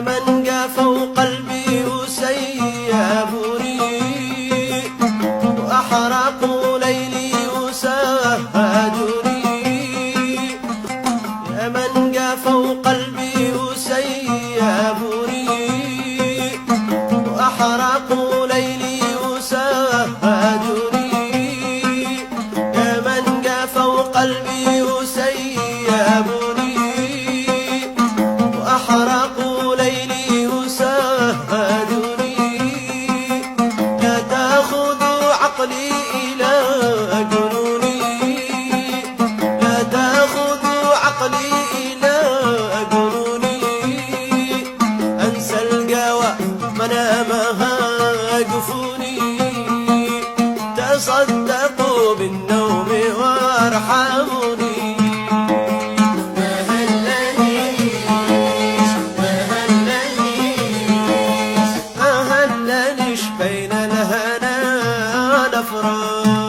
من قافوا قلبي وسيبوني وأحرقوا ليلي وسهدوني. يا من قافوا قلبي وسيبوني وأحرقوا ليلي وسهدوني. يا من قافوا قلبي وسيبوني وأحرقوا ليلي وسهدوني. لا تأخذوا عقلي إلى جنوني، لا تأخذوا عقلي إلى جنوني. أنسى القوى منامها جفوني، تصدقوا بالنوم وارحموني. بين الهنا والأفراح